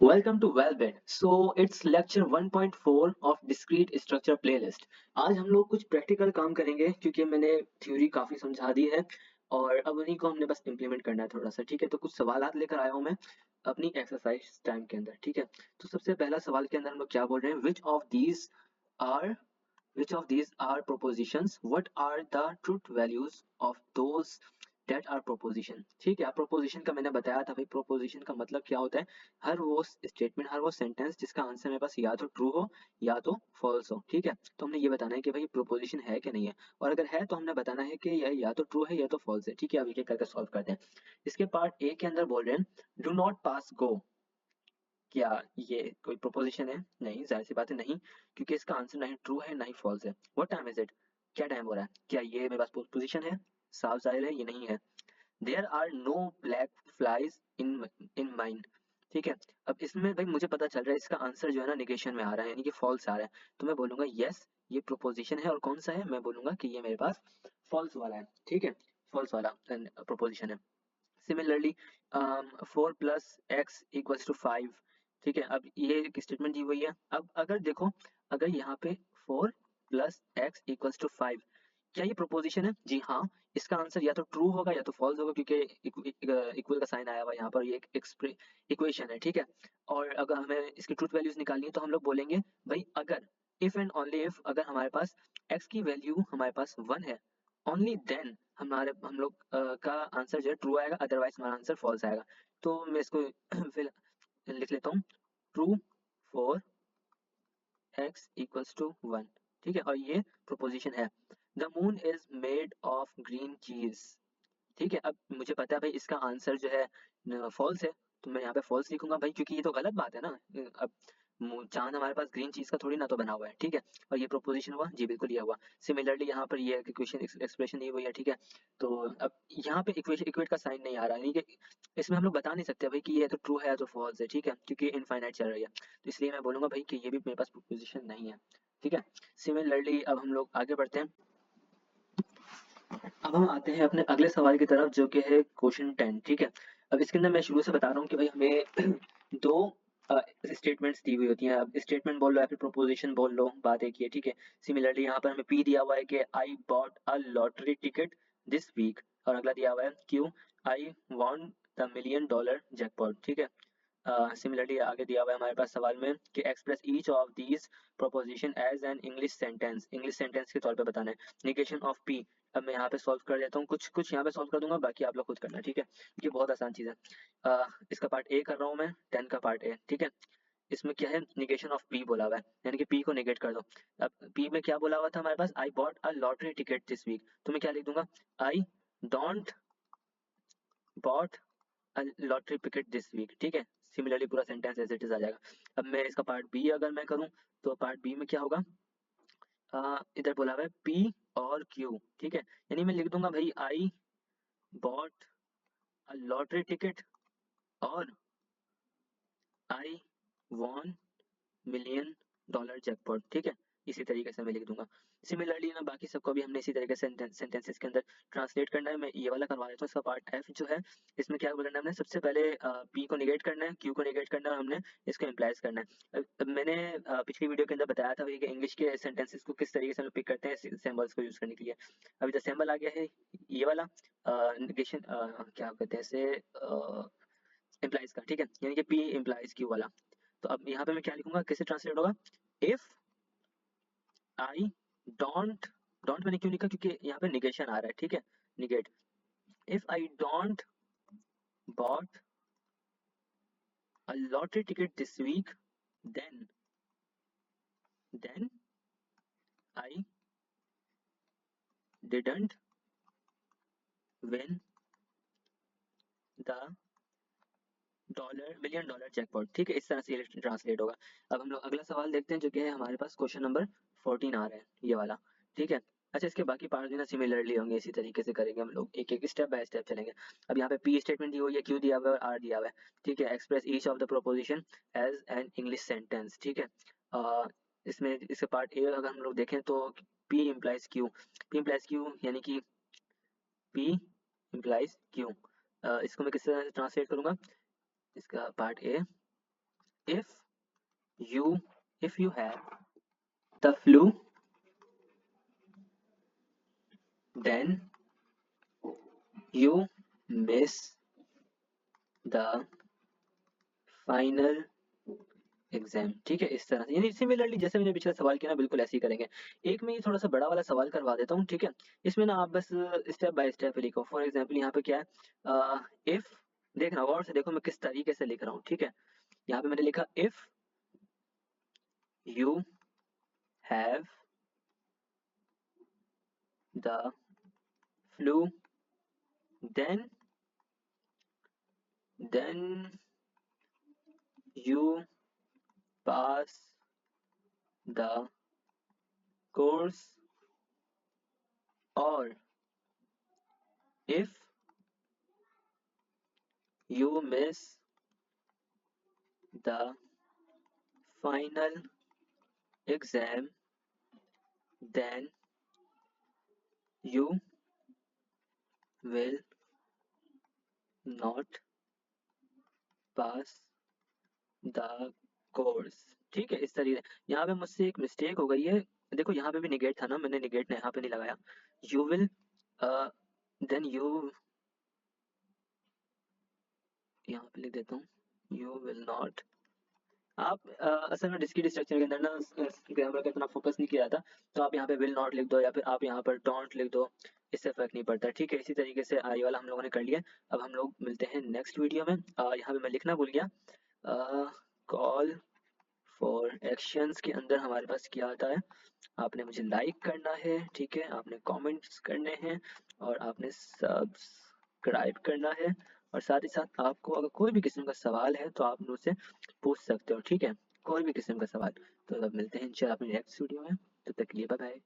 Welcome to Wellbed. So it's lecture 1.4 of discrete structure playlist. आज हम लोग कुछ प्रैक्टिकल काम करेंगे क्योंकि मैंने थ्योरी काफी समझा दी है और अब उन्हीं को हमने बस इम्प्लीमेंट करना है थोड़ा सा। ठीक है, तो कुछ सवालात लेकर आया हूँ मैं अपनी एक्सरसाइज टाइम के अंदर। ठीक है, तो सबसे पहला सवाल के अंदर हम लोग क्या बोल रहे हैं, are which of these are propositions? What are the truth values of those that are proposition? ठीक है, प्रोपोजिशन का मैंने बताया था भाई, प्रोपोजिशन का मतलब क्या होता है, हर वो स्टेटमेंट, हर वो सेंटेंस जिसका आंसर मेरे पास या तो ट्रू हो या तो फॉल्स हो। ठीक है, तो हमने ये बताना है कि भाई प्रोपोजिशन है कि नहीं है, और अगर है तो हमने बताना है कि यह या तो ट्रू है या तो फॉल्स है। ठीक है, अब एक एक करके सॉल्व करते हैं। इसके पार्ट ए के अंदर बोल रहे हैं डू नॉट पास गो। क्या ये कोई प्रोपोजिशन है? नहीं, जाहिर सी बात है नहीं, क्योंकि इसका आंसर ना ही ट्रू है ना ही फॉल्स है। What time is it? क्या टाइम हो रहा है? क्या ये मेरे पास प्रोपोजिशन है? साफ जाहिर है ये नहीं है। There are no black flies in mine. ठीक है, अब इसमें भाई मुझे पता चल रहा है इसका आंसर जो है ना निगेशन में आ रहा है, यानी कि फॉल्स आ रहा है। तो मैं बोलूंगा यस ये प्रोपोजिशन है, और कौन सा है, मैं बोलूंगा कि ये मेरे पास फॉल्स वाला है। ठीक है, फॉल्स वाला प्रोपोजिशन है। Similarly 4 + x = 5। ठीक है, अब ये एक स्टेटमेंट दी हुई है। अब अगर देखो, अगर यहाँ पे 4 + x = 5, क्या ये प्रोपोजिशन है? जी हाँ, इसका आंसर या तो ट्रू होगा या तो फॉल्स होगा, क्योंकि इक्वल का साइन आया हुआ है यहाँ पर, ये एक इक्वेशन है। ठीक है, और अगर हमें इसकी ट्रूथ वैल्यूज निकालनी है तो हम लोग बोलेंगे भाई अगर, इफ एंड ओनली इफ, अगर हमारे पास x की वैल्यू हमारे पास 1 है, ओनली देन हम लोग का आंसर जो है ट्रू आएगा, अदरवाइज हमारा आंसर फॉल्स आएगा। तो मैं इसको फिर लिख लेता हूँ, ट्रू फॉर x = 1। ठीक है, और ये प्रोपोजिशन है। The moon is made of green चीज। ठीक है, अब मुझे पता है भाई इसका आंसर जो है फॉल्स है, तो मैं यहाँ पे फॉल्स लिखूंगा भाई, क्योंकि ये तो गलत बात है ना। अब चांद हमारे पास ग्रीन चीज का थोड़ी ना तो बना हुआ है। ठीक है, और ये प्रोपोजिशन हुआ, जी बिल्कुल ये हुआ। सिमिलरली यहाँ पर ये इक्वेशन एक्सप्रेशन दी हुई है। ठीक है, तो अब यहाँ पे इक्वेशन इक्वेट का साइन नहीं आ रहा है, यानी कि इसमें हम लोग बता नहीं सकते भाई कि ये तो ट्रू है या तो फॉल्स है। ठीक है, क्योंकि इनफाइनाइट चल रही है, तो इसलिए मैं बोलूंगा भाई कि ये भी मेरे पास प्रोपोजिशन नहीं है। ठीक है, सिमिलरली अब हम लोग आगे बढ़ते हैं। अब हम आते हैं अपने अगले सवाल की तरफ, जो कि है क्वेश्चन 10। ठीक है, अब इसके अंदर मैं शुरू से बता रहा हूँ कि भाई हमें दो स्टेटमेंट्स दी हुई होती हैं। अब स्टेटमेंट बोल लो या फिर प्रोपोजिशन बोल लो, बात एक ही है। ठीक है, सिमिलरली यहाँ पर हमें पी दिया हुआ है कि I bought a lottery ticket this week, और अगला दिया हुआ है Q, I want $1 million jackpot. ठीक है, सिमिलरली आगे दिया हुआ है हमारे पास सवाल में कि express each of these proposition as an English sentence के तौर पे बताना है। निगेशन ऑफ पी, अब मैं यहाँ पे सॉल्व कर देता हूँ, कुछ कुछ यहाँ पे सॉल्व कर दूंगा, बाकी आप लोग खुद करना। ठीक है, ये बहुत आसान चीज है। इसका पार्ट ए कर रहा हूँ मैं, 10 का पार्ट ए। ठीक है, इसमें क्या है, निगेशन ऑफ पी बोला हुआ है, यानी कि पी को निगेट कर दो। अब पी में क्या बोला हुआ था हमारे पास, I bought a lottery ticket this week, तो मैं क्या लिख दूंगा, I don't bought lottery ticket this week. ठीक है, सिमिलरली पूरा सेंटेंस एज इट इज आ जाएगा। अब मैं इसका पार्ट बी अगर मैं करूं, तो पार्ट बी में क्या होगा, इधर बोला हुआ है पी और क्यू। ठीक है, यानी मैं लिख दूंगा भाई आई बॉट अ लॉटरी टिकट और आई वॉन $1 million जैकपॉट। ठीक है, इसी तरीके से मैं लिख दूंगा। सिमिलरली ना बाकी सबको भी हमने इसी तरीके से सेंटेंसेस के अंदर ट्रांसलेट करना है। मैं ये वाला करवा देता हूँ, इसका पार्ट एफ जो है, इसमें क्या करना है, हमने सबसे पहले पी को निगेट करना है, क्यू को निगेट करना है, और हमने इसको इम्प्लाइज करना है। अब मैंने पिछली वीडियो के अंदर बताया था भाई कि इंग्लिश के सेंटेंसेस को किस तरीके से हम पिक करते हैं सिंबल्स को यूज करने के लिए। अभी तो सिंबल आ गया है ये वाला, निगेशन क्या कहते हैं इसे, इम्प्लाइज का। ठीक है, यानी कि पी इम्प्लाइज क्यू वाला। तो अब यहाँ पे मैं क्या लिखूंगा, कैसे ट्रांसलेट होगा, इफ आई डोंट, डोंट मैंने क्यों लिखा, क्योंकि यहाँ पे निगेशन आ रहा है। ठीक है, negate, if I don't bought a lottery ticket this week, then then I didn't win the $1 million jackpot. ठीक है, इस तरह से ये ट्रांसलेट होगा। अब हम लोग अगला सवाल देखते हैं, जो कि है हमारे पास क्वेश्चन नंबर 14 आ रहा है, ये वाला। ठीक है, अच्छा इसके बाकी पार्ट भी ना सिमिलरली होंगे, इसी तरीके से करेंगे हम लोग, एक एक स्टेप बाय स्टेप चलेंगे। अब यहाँ पे पी स्टेटमेंट दी हुई है, क्यू दिया हुआ है और आर दिया हुआ है। ठीक है, express each of the proposition as an English sentence. ठीक है, इसमें इसके पार्ट ए अगर हम लोग देखें तो पी इम्प्लाइज क्यू यानी कि पी इम्प्लाइज क्यू, इसको मैं किस तरह ट्रांसलेट करूंगा, इसका part A if you have the flu, then you miss the final exam. ठीक है, इस तरह से, यानी सिमिलरली जैसे मैंने पिछला सवाल किया ना, बिल्कुल ऐसे ही करेंगे। एक में ये थोड़ा सा बड़ा वाला सवाल करवा देता हूँ, ठीक है। इसमें ना आप बस स्टेप बाय स्टेप लिखो। फॉर एग्जाम्पल यहाँ पे क्या है, इफ, देखना गौर से देखो मैं किस तरीके से लिख रहा हूँ, ठीक है। यहाँ पे मैंने लिखा if you have the flu then you pass the course, or if you miss the final exam, then you will not pass the course. ठीक है, इस तरीके। यहाँ पे मुझसे एक मिस्टेक हो गई है, देखो यहाँ पे भी निगेट था ना, मैंने निगेट यहाँ पे नहीं लगाया। यू विल देन यू, यहाँ पे लिख देता हूँ यू विल नॉट। आप असल में डिस्क्रीट स्ट्रक्चर के अंदर ना ग्रामर का इतना फोकस नहीं किया जाता, तो आप यहाँ पे विल नॉट लिख दो या फिर आप यहाँ पर डोंट लिख दो, इससे फर्क नहीं पड़ता। ठीक है, इसी तरीके से आई वाला हम लोगों ने कर लिया। अब हम लोग मिलते हैं नेक्स्ट वीडियो में। यहाँ पे मैं लिखना भूल गया, कॉल फॉर एक्शंस के अंदर हमारे पास क्या आता है, आपने मुझे लाइक करना है, ठीक है, आपने कमेंट्स करने हैं और आपने सब्सक्राइब करना है। और साथ ही साथ आपको अगर कोई भी किस्म का सवाल है तो आप मुझसे पूछ सकते हो, ठीक है, कोई भी किस्म का सवाल। तो अब मिलते हैं इंशाल्लाह अपनी नेक्स्ट वीडियो में, तब तक के लिए बाय बाय।